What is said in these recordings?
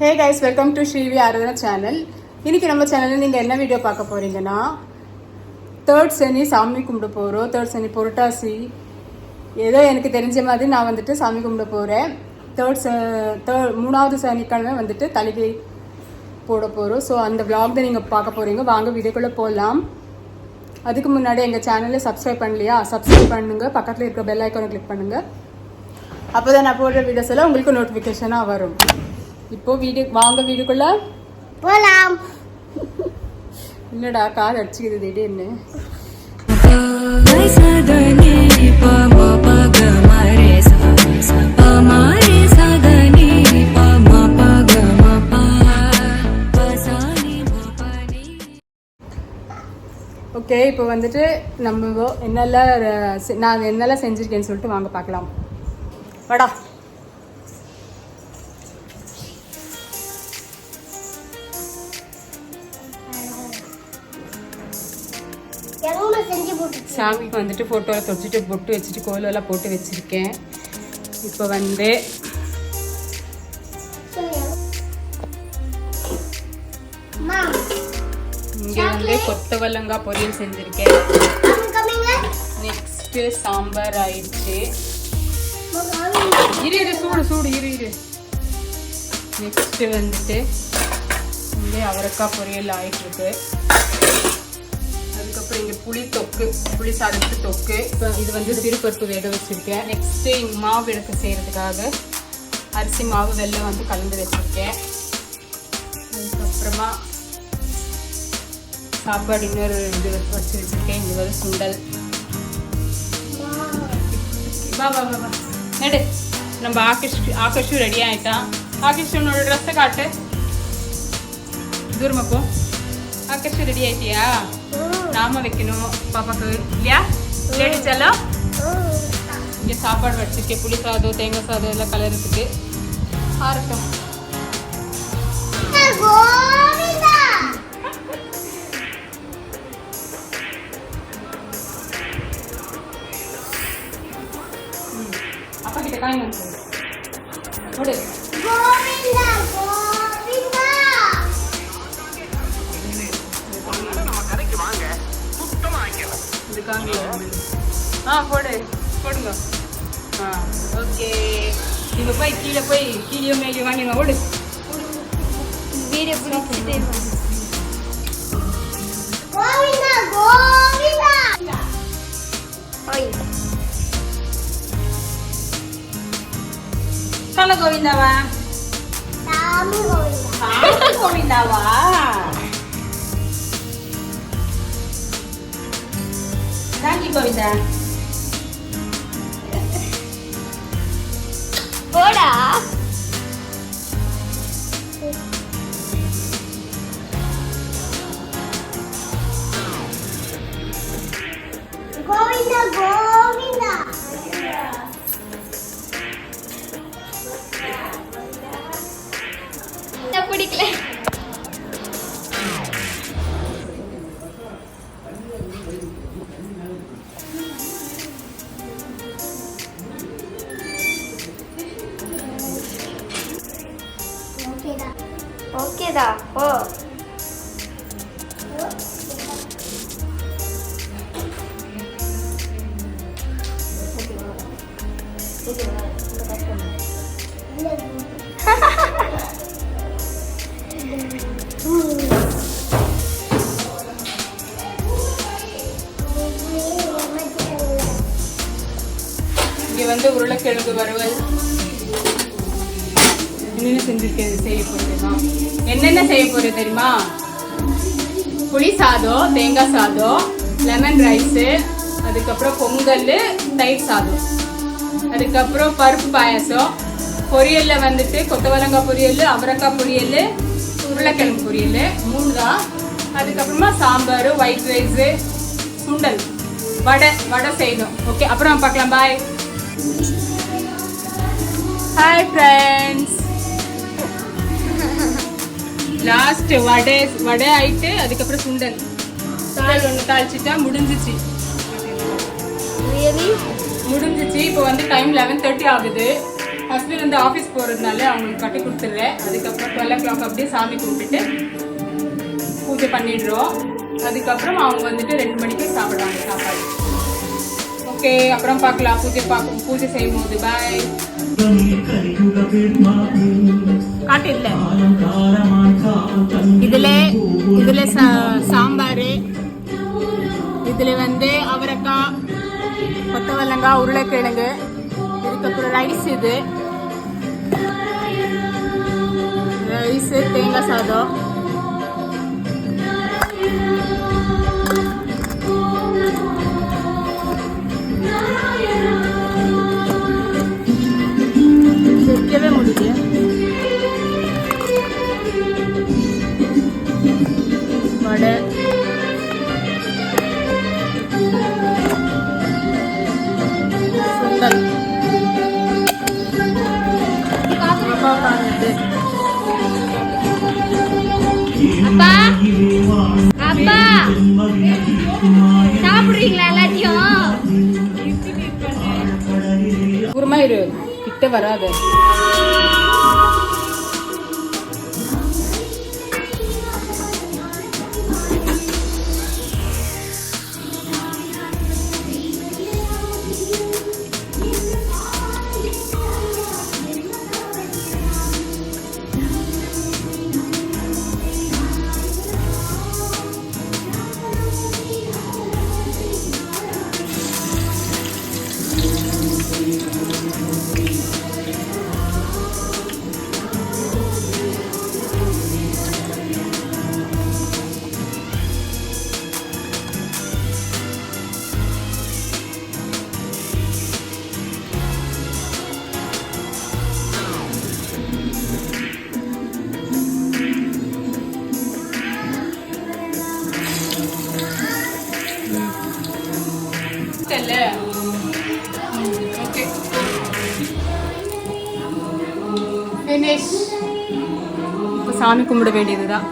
Hey guys, welcome to Srivi Aradhana channel. இன்னைக்கு நம்ம சேனலில் நீங்கள் என்ன வீடியோ பார்க்க போகிறீங்கன்னா, தேர்ட் சனி சாமி கும்பிட போகிறோம். தேர்ட் சனி புரட்டாசி ஏதோ எனக்கு தெரிஞ்ச மாதிரி நான் வந்துட்டு சாமி கும்பிட போகிறேன். மூணாவது சனிக்கிழமை வந்துட்டு தலைகை போட போகிறோம். ஸோ அந்த vlog தான் நீங்கள் பார்க்க போகிறீங்க. வாங்க வீடியோக்குள்ளே போகலாம். அதுக்கு முன்னாடி எங்கள் சேனலை சப்ஸ்கிரைப் பண்ணலையா, சப்ஸ்கிரைப் பண்ணுங்கள். பக்கத்தில் இருக்கிற பெல் ஐக்கானை கிளிக் பண்ணுங்கள். அப்போ தான் நான் போடுற வீடியோஸ் எல்லாம் உங்களுக்கு நோட்டிஃபிகேஷனாக வரும். இப்போ வாங்க வீடியோக்குள்ள போலாம். என்னடா கார் அடிச்சுக்குது திடீர்னு. ஓகே, இப்போ வந்துட்டு நம்ம நான் என்னெல்லாம் செஞ்சுருக்கேன்னு சொல்லிட்டு வாங்க பார்க்கலாம். வாடா. சாமிக்கு வந்துட்டு ஃபோட்டோவில் தொடிச்சிட்டு பொட்டு வச்சுட்டு கோயிலெல்லாம் போட்டு வச்சுருக்கேன். இப்போ வந்து இங்கே வந்து கொத்தவரங்காய் பொரியல் செஞ்சுருக்கேன். நெக்ஸ்ட்டு சாம்பார் ஆயிடுச்சு. இரு சூடு இரு. நெக்ஸ்ட்டு வந்துட்டு இங்கே அவரைக்காய் பொரியல் ஆயிட்டுருக்கு. அதுக்கப்புறம் இங்கே புளி சாதத்து தொக்கு. இப்போ இது வந்து சிறுபருப்பு வேக வச்சுருக்கேன். நெக்ஸ்ட்டு இங்கே மாவு எடுக்க செய்கிறதுக்காக அரிசி மாவு வெல்லம் வந்து கலந்து வச்சுருக்கேன். அதுக்கப்புறமா சாப்பாடு இன்னொரு இது வச்சு வச்சுருக்கேன். இங்கே வந்து சுண்டல். வா நடு. நம்ம ஆகாஷும் ரெடி ஆகிட்டான். ஆகாஷ் உன்னோட ட்ரெஸ்ஸை காட்டு. தூரமாக போ. ஆகாஷ் ரெடி ஆகிட்டியா? நாம வைக்கணும் பாப்பாக்கு இல்லையா? லேடிஸ் எல்லாம் இங்கே சாப்பாடு வச்சுருக்கேன். புளி சாதம், தேங்காய் சாதம் எல்லாம் கலருக்கு ஆரட்டும். அப்பா கிட்ட காய் வந்து போடுங்க. ஓகே, நீங்கள் போய் கீழே மேலே வாங்கிங்க. ஓடு. வீடியோ பிடிச்சிட்டே கல கோவிந்தாவா? கோவிந்தாவா? ராஜி கோவிந்தா போடா. கோவிந்தா பிடிக்கல. ஓகேதா. ஓ இங்கே வந்து உருளைக்கிழங்கு வறுவல் என்னென்ன செய்ய போறது தெரியுமா? புளி சாதம், தேங்காய் சாதம், லெமன் ரைஸு, அதுக்கப்புறம் பொங்கல், தயிர் சாதம், அதுக்கப்புறம் பருப்பு பாயாசம், பொரியலில் வந்துட்டு கொத்தவரங்காய் பொரியல், அவரைக்காய் பொரியல், உருளைக்கிழங்கு பொரியல், 3 தான். அதுக்கப்புறமா சாம்பார், ஒயிட் ரைஸு, சுண்டல், வடை செய்யணும். ஓகே, அப்புறம் பார்க்கலாம். Bye. Hi friends. Last vada ஆயிட்டு அதுக்கப்புறம் சுண்டல் ஒன்று தாளிச்சுட்டா முடிஞ்சிச்சு. இப்போ வந்து டைம் 11:30 ஆகுது. ஹஸ்பண்ட் வந்து ஆஃபீஸ் போகிறதுனால அவங்களுக்கு கட்டி கொடுத்துட்றேன். அதுக்கப்புறம் 12 o'clock அப்படியே சாமி கும்பிட்டுட்டு பூஜை பண்ணிடுறோம். அதுக்கப்புறம் அவங்க வந்துட்டு 2 மணிக்கு சாப்பிடுவாங்க சாப்பாடு. ஓகே, அப்புறம் பார்க்கலாம். பூஜை செய்யும் போது பாய். காட்டில்ல இதுல சாம்பார், இதுல வந்து அவரைக்காய், கொத்தவரங்காய், உருளைக்கிழங்கு, இதுக்கப்புறம் ரைஸ், இது ரைஸ், தேங்காய் சாதம், வைக்கவே முடியுது. வடை, சுண்டல், அப்பா அப்பா சாப்பிடுறீங்களா எல்லாத்தையும்? குருமா இரு, கிட்ட வராது. Okay, finish. இப்போ சாமி கும்பிட வேண்டியதுதான்.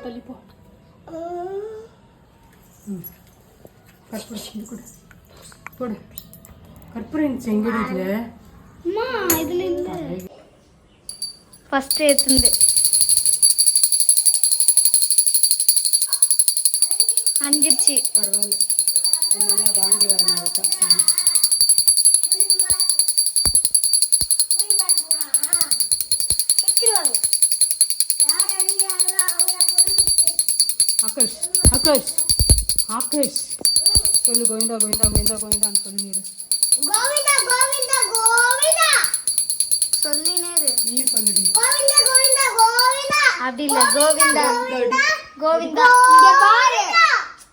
தள்ளிப்போ. கற்பூரம் இது கொடு, போடு. கற்பூரம் செங்கடி இதில் அம்மா இதில் இல்லை. ஃபஸ்ட்டு எடுத்துருந்து அஞ்சிடுச்சு. பரவாயில்ல, நல்லா தாண்டி வரணும். அதுதான் ஆகாஷ் ஆகாஷ் ஆகாஷ் சொல்லு. கோவிந்தா கோவிந்தா கோவிந்தா கோவிந்தான்னு சொல்லிடு. கோவிந்தா கோவிந்தா கோவிந்தா சொல்லினேரு. நீ சொல்லுடி. கோவிந்தா கோவிந்தா கோவிந்தா அப்படி இல்ல. கோவிந்தா கோவிந்தா இங்க பாரு.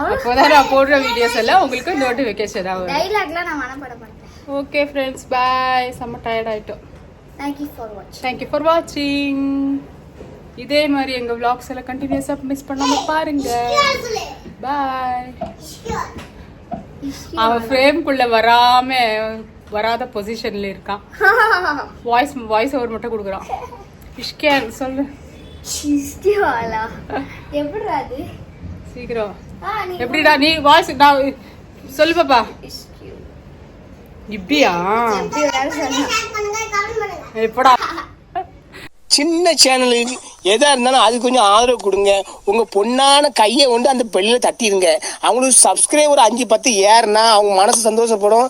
அப்போதான் நான் போடுற வீடியோஸ் எல்லாம் உங்களுக்கு நோட்டிஃபிகேஷன் ஆகும். டைலாக்லாம் நான் மனப்பாடம் பண்ணிட்டேன். ஓகே ஃப்ரெண்ட்ஸ், பாய். செம்ம டயர்ட் ஆயிட்டோம். தேங்க்யூ ஃபார் வாட்சிங். இதே மாதிரி எங்க vlogs எல்லாம் கண்டினியூஸா மிஸ் பண்ணாம பாருங்க. பாய். அவன் ஃப்ரேம்குள்ள வராத பொசிஷன்ல இருக்கான். வாய்ஸ் ஓவர் மட்டும் கொடுக்குறான். இஷ்கேன் சொல்லு. இஷ்கிவாலா எப்படிடா அது? சீக்கிரம் எப்படிடா நீ வாய்ஸ் நான் சொல்லு பாப்பா. இப்படியா எப்படா? சின்ன சேனலுக்கு எதா இருந்தாலும் அது கொஞ்சம் ஆதரவு கொடுங்க. உங்க பொண்ணான கையை கொண்டு அந்த பெல்லில தட்டிடுங்க. அவங்களுக்கு சப்ஸ்கிரைபர் 5-10 ஏறுனா அவங்க மனசு சந்தோஷப்படும்.